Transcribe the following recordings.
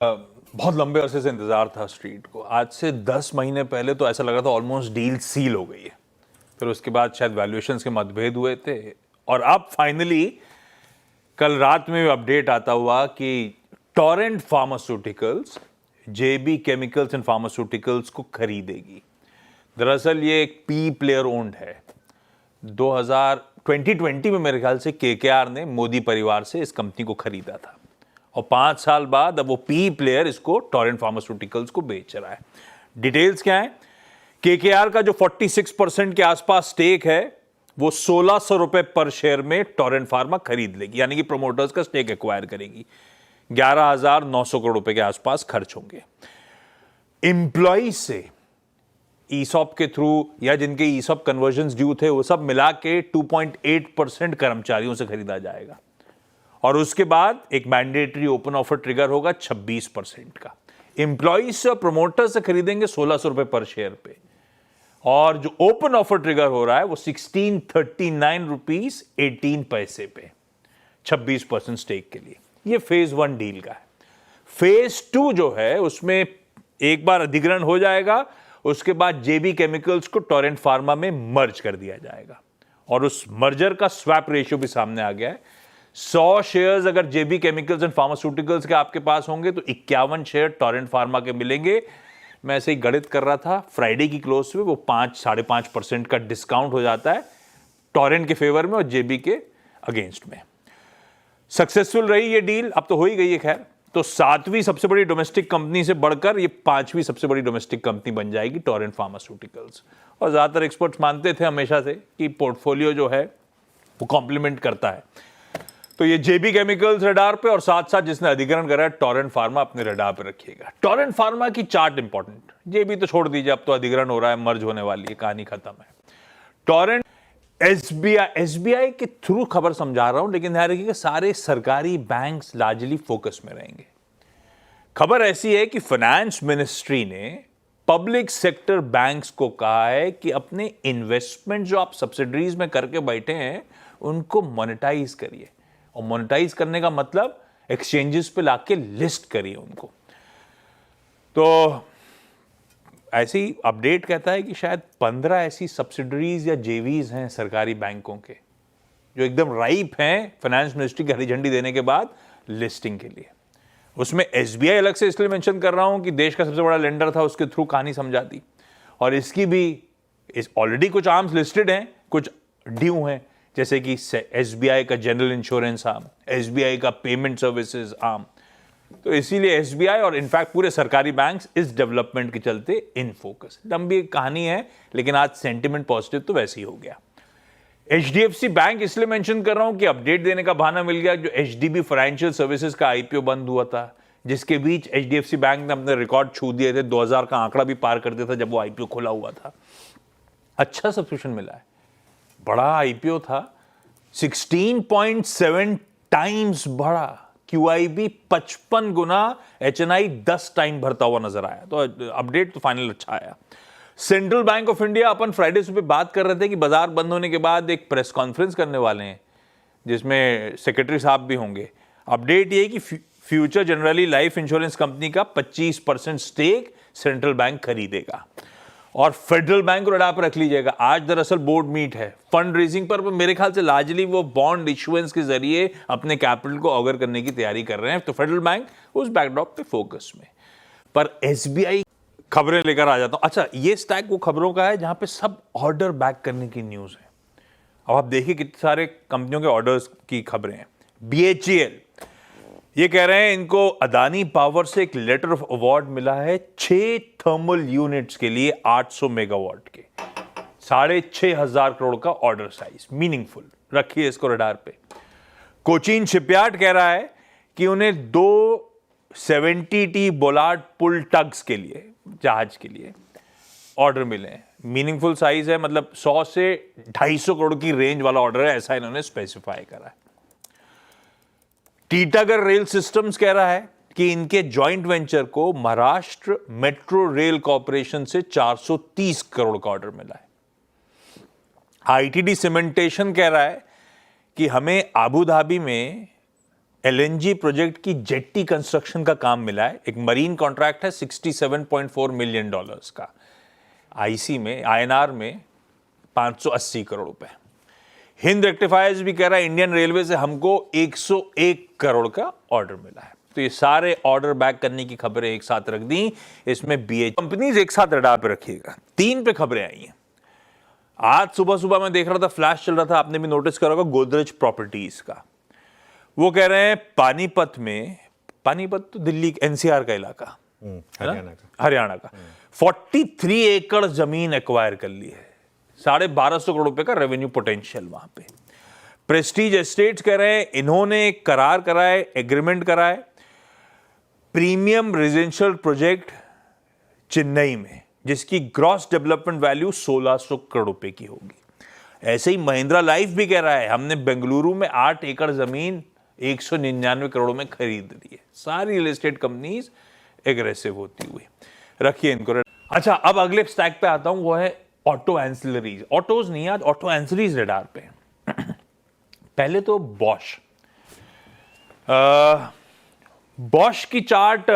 बहुत लंबे अरसे से इंतजार था स्ट्रीट को। आज से 10 महीने पहले तो ऐसा लग रहा था ऑलमोस्ट डील सील हो गई है। फिर उसके बाद शायद वैल्यूएशंस के मतभेद हुए थे और अब फाइनली कल रात में अपडेट आता हुआ कि टोरेंट फार्मास्यूटिकल्स जेबी केमिकल्स एंड फार्मास्यूटिकल्स को खरीदेगी। दरअसल ये एक पी प्लेयर ओन्ड है। 2020 में मेरे ख्याल से केकेआर ने मोदी परिवार से इस कंपनी को खरीदा था और 5 साल बाद अब वो पी प्लेयर इसको टोरेंट फार्मास्यूटिकल्स को बेच रहा है। डिटेल्स क्या है? केकेआर का जो 46% के आसपास स्टेक है वो 1600 रुपए पर शेयर में टोरेंट फार्मा खरीद लेगी, यानी कि प्रोमोटर्स का स्टेक एक्वायर करेगी। 11,900 करोड़ रुपए के आसपास खर्च होंगे। इंप्लॉइज से ईसॉप के थ्रू या जिनके ईसॉप कन्वर्जन ड्यू थे वो सब मिला के 2.8% कर्मचारियों से खरीदा जाएगा और उसके बाद एक मैंडेटरी ओपन ऑफर ट्रिगर होगा 26% का। इंप्लॉइज से और प्रोमोटर से खरीदेंगे 1600 रुपए पर शेयर पे और जो ओपन ऑफर ट्रिगर हो रहा है वो 1639 रुपीज 18 पैसे पे 26% स्टेक के लिए। ये फेज 1 डील का है। फेज 2 जो है उसमें एक बार अधिग्रहण हो जाएगा, उसके बाद जेबी केमिकल्स को टोरेंट फार्मा में मर्ज कर दिया जाएगा और उस मर्जर का स्वैप रेशियो भी सामने आ गया है। 100 शेयर्स अगर जेबी केमिकल्स एंड फार्मास्यूटिकल्स के आपके पास होंगे तो 51 शेयर टोरेंट फार्मा के मिलेंगे। मैं ऐसे ही गणित कर रहा था, फ्राइडे की क्लोज में वो 5-5.5% का डिस्काउंट हो जाता है टोरेंट के फेवर में और जेबी के अगेंस्ट में। सक्सेसफुल रही ये डील, अब तो हो ही गई है खैर। तो 7वीं सबसे बड़ी डोमेस्टिक कंपनी से बढ़कर ये 5वीं सबसे बड़ी डोमेस्टिक कंपनी बन जाएगी टोरेंट फार्मास्यूटिकल्स। और ज्यादातर एक्सपर्ट्स मानते थे हमेशा से कि पोर्टफोलियो जो है वो कॉम्प्लीमेंट करता है। तो ये जेबी केमिकल्स रडार पे और साथ साथ जिसने अधिग्रहण करा है टोरेंट फार्मा अपने रडार पे रखिएगा। टोरेंट फार्मा की चार्ट इंपॉर्टेंट, जेबी तो छोड़ दीजिए, अब तो अधिग्रहण हो रहा है, मर्ज होने वाली है, कहानी खत्म है। टोरेंट एसबीआई के थ्रू खबर समझा रहा हूं, लेकिन ध्यान रखिएगा सारे सरकारी बैंक्स लार्जली फोकस में रहेंगे। खबर ऐसी है कि फाइनेंस मिनिस्ट्री ने पब्लिक सेक्टर बैंक्स को कहा है कि अपने इन्वेस्टमेंट जो आप सब्सिडरीज में करके बैठे हैं उनको मोनेटाइज करिए और मोनेटाइज करने का मतलब एक्सचेंजेस पे लाके लिस्ट करिए उनको। तो ऐसी अपडेट कहता है कि शायद 15 ऐसी सब्सिडरीज या जेवीज हैं सरकारी बैंकों के जो एकदम राइप हैं फाइनेंस मिनिस्ट्री की हरी झंडी देने के बाद लिस्टिंग के लिए। उसमें एसबीआई अलग से इसलिए मेंशन कर रहा हूं कि देश का सबसे बड़ा लेंडर था, उसके थ्रू कहानी समझा दी। और इसकी भी ऑलरेडी कुछ आर्म्स लिस्टेड हैं, कुछ ड्यू हैं, जैसे कि एसबीआई का जनरल इंश्योरेंस आर्म, एसबीआई का पेमेंट सर्विसेज आर्म। तो इसीलिए एसबीआई और इनफैक्ट पूरे सरकारी बैंक्स इस डेवलपमेंट के चलते इन फोकस। लंबी कहानी है लेकिन आज सेंटिमेंट पॉजिटिव तो वैसे ही हो गया। एचडीएफसी बैंक इसलिए मेंशन कर रहा हूं कि अपडेट देने का बहाना मिल गया। जो एचडीबी फाइनेंशियल सर्विसेज का आईपीओ बंद हुआ था, जिसके बीच एचडीएफसी बैंक ने अपने रिकॉर्ड छू दिए थे, 2000 का आंकड़ा भी पार कर दिया था जब वो आईपीओ खुला हुआ था। अच्छा सब्सक्रिप्शन मिला है, बड़ा आईपीओ था, 16.7 टाइम्स बढ़ा। क्यूआईबी 55 गुना, एचएनआई 10 टाइम भरता हुआ नजर आया। तो अपडेट तो फाइनल अच्छा आया। Central bank of India, upon Friday सुबह बात कर रहे थे कि बाजार बंद होने के बाद एक प्रेस कॉन्फ्रेंस करने वाले हैं जिसमें सेक्रेटरी साहब भी होंगे। अपडेट ये कि future generally life insurance company का 25% स्टेक सेंट्रल बैंक खरीदेगा और फेडरल बैंक को रडार पर रख लीजिएगा। आज दरअसल बोर्ड मीट है फंड रेजिंग पर मेरे ख्याल से लार्जली वो बॉन्ड इशुएंस के जरिए अपने कैपिटल को ऑगर करने की तैयारी कर रहे हैं। तो फेडरल बैंक उस बैकड्रॉप पे फोकस में। पर एसबीआई खबरें लेकर आ जाता हूं। अच्छा, ये स्टैक वो खबरों का है जहां पे सब ऑर्डर बैक करने की न्यूज है। अब आप देखिए कितने सारे कंपनियों के ऑर्डर्स की खबरें हैं। बीएचईएल ये कह रहे हैं इनको अदानी पावर से एक लेटर ऑफ अवार्ड मिला है 6 थर्मल यूनिट्स के लिए 800 मेगावाट के, 6,500 करोड़ का ऑर्डर साइज, मीनिंगफुल। रखिए इसको रडार पे। कोचीन शिपयार्ड कह रहा है कि उन्हें 2 70T बोलार्ड पुल टग्स के लिए, जहाज के लिए ऑर्डर मिले हैं। मीनिंगफुल साइज है, मतलब 100 से 250 करोड़ की रेंज वाला ऑर्डर है, ऐसा इन्होंने स्पेसिफाई करा है। टीटागढ़ रेल सिस्टम्स कह रहा है कि इनके जॉइंट वेंचर को महाराष्ट्र मेट्रो रेल कॉर्पोरेशन से 430 करोड़ का ऑर्डर मिला है। आईटीडी सीमेंटेशन कह रहा है कि हमें आबू धाबी में एलएनजी प्रोजेक्ट की जेट्टी कंस्ट्रक्शन का काम मिला है। एक मरीन कॉन्ट्रैक्ट है $67.4 मिलियन का, आईसी में, आईएनआर में 580 करोड़ रुपए। हिंद रेक्टिफायर्स भी कह रहा है इंडियन रेलवे से हमको 101 करोड़ का ऑर्डर मिला है। तो ये सारे ऑर्डर बैक करने की खबरें एक साथ रख दी। इसमें बीएच कंपनीज एक साथ रडार पे रखिएगा। 3 पे खबरें आई हैं। आज सुबह सुबह मैं देख रहा था, फ्लैश चल रहा था, आपने भी नोटिस करा होगा, गोदरेज प्रॉपर्टीज का। वो कह रहे हैं पानीपत में, पानीपत तो दिल्ली एनसीआर का इलाका, हरियाणा का 43 एकड़ जमीन एक्वायर कर ली है। 1250 करोड़ रुपए का रेवेन्यू पोटेंशियल वहां पे। प्रेस्टीज एस्टेट्स कह रहे हैं इन्होंने करार कराए, एग्रीमेंट कराए, प्रीमियम रेजिडेंशियल प्रोजेक्ट चेन्नई में, जिसकी ग्रॉस डेवलपमेंट वैल्यू 1600 करोड़ रुपए की होगी। ऐसे ही महिंद्रा लाइफ भी कह रहा है हमने बेंगलुरु में 8 एकड़ जमीन 199 करोड़ में खरीद ली है। सारी रियल एस्टेट कंपनीज एग्रेसिव होती हुई। रखिए इनको। अच्छा, अब अगले स्टैक पे आता हूं, वो है ऑटो एंसिलरीज। ऑटोज नहीं, आज ऑटो एंसिलरीज रडार पे। पहले तो बॉश, बॉश की चार्ट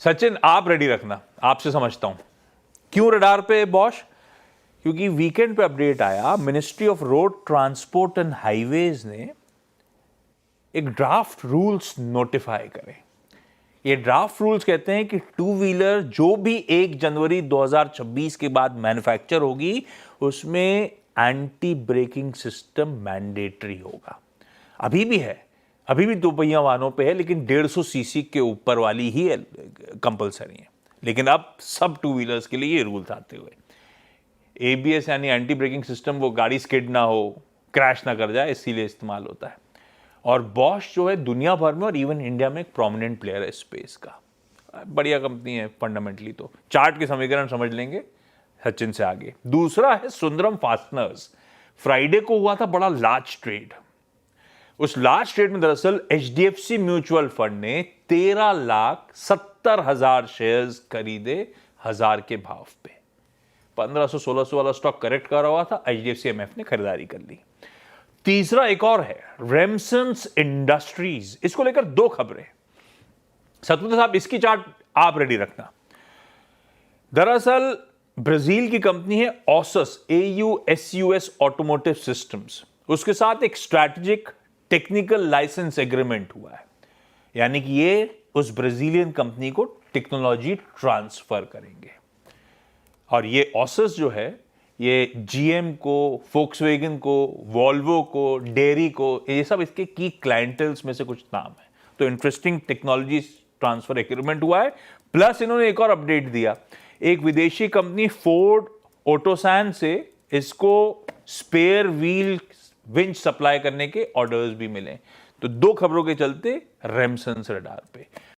सचिन आप रेडी रखना, आपसे समझता हूं क्यों रडार पे बॉश। क्योंकि वीकेंड पे अपडेट आया, ministry of road transport and highways ने एक ड्राफ्ट रूल्स नोटिफाई करे। ये ड्राफ्ट रूल्स कहते हैं कि टू व्हीलर जो भी 1 जनवरी 2026 के बाद मैन्युफैक्चर होगी, उसमें एंटी ब्रेकिंग सिस्टम मैंडेटरी होगा। अभी भी है, अभी भी 2 पहिया वाहनों पे है, लेकिन 150 सीसी के ऊपर वाली ही कंपलसरी है। लेकिन अब सब टू व्हीलर्स के लिए ये रूल्स आते हुए, एबीएस यानी एंटी ब्रेकिंग सिस्टम, वो गाड़ी स्किड ना हो, क्रैश ना कर जाए, इसीलिए इस्तेमाल होता है। और बॉश जो है दुनिया भर में और इवन इंडिया में एक प्रोमिनेंट प्लेयर है स्पेस का। बढ़िया कंपनी है फंडामेंटली। तो चार्ट के समीकरण समझ लेंगे सचिन से आगे। दूसरा है सुंदरम फास्टनर्स। फ्राइडे को हुआ था बड़ा लार्ज ट्रेड। उस लार्ज ट्रेड में दरअसल एचडीएफसी म्यूचुअल फंड ने 13,70,000 शेयर्स खरीदे 1000 के भाव पे। 1500-1600 वाला स्टॉक करेक्ट कर रहा था, एचडीएफसी एमएफ ने खरीदारी कर ली। तीसरा एक और है, रेमसन्स इंडस्ट्रीज। इसको लेकर 2 खबरें। सतपुत्र साहब, इसकी चार्ट आप रेडी रखना। दरअसल ब्राजील की कंपनी है ऑसस, AUSUS ऑटोमोटिव सिस्टम्स। उसके साथ एक स्ट्रैटेजिक टेक्निकल लाइसेंस एग्रीमेंट हुआ है, यानी कि ये उस ब्राजीलियन कंपनी को टेक्नोलॉजी ट्रांसफर करेंगे। और ये ऑसस जो है, ये जीएम को, फोक्सवैगन को, वॉल्वो को, डेयरी को, ये सब इसके की क्लाइंटल्स में से कुछ नाम है। तो इंटरेस्टिंग टेक्नोलॉजी ट्रांसफर एग्रीमेंट हुआ है। प्लस इन्होंने एक और अपडेट दिया, एक विदेशी कंपनी फोर्ड ऑटोसान से इसको स्पेयर व्हील विंच सप्लाई करने के ऑर्डर्स भी मिले। तो 2 खबरों के चलते रेमसन्स रडार पे।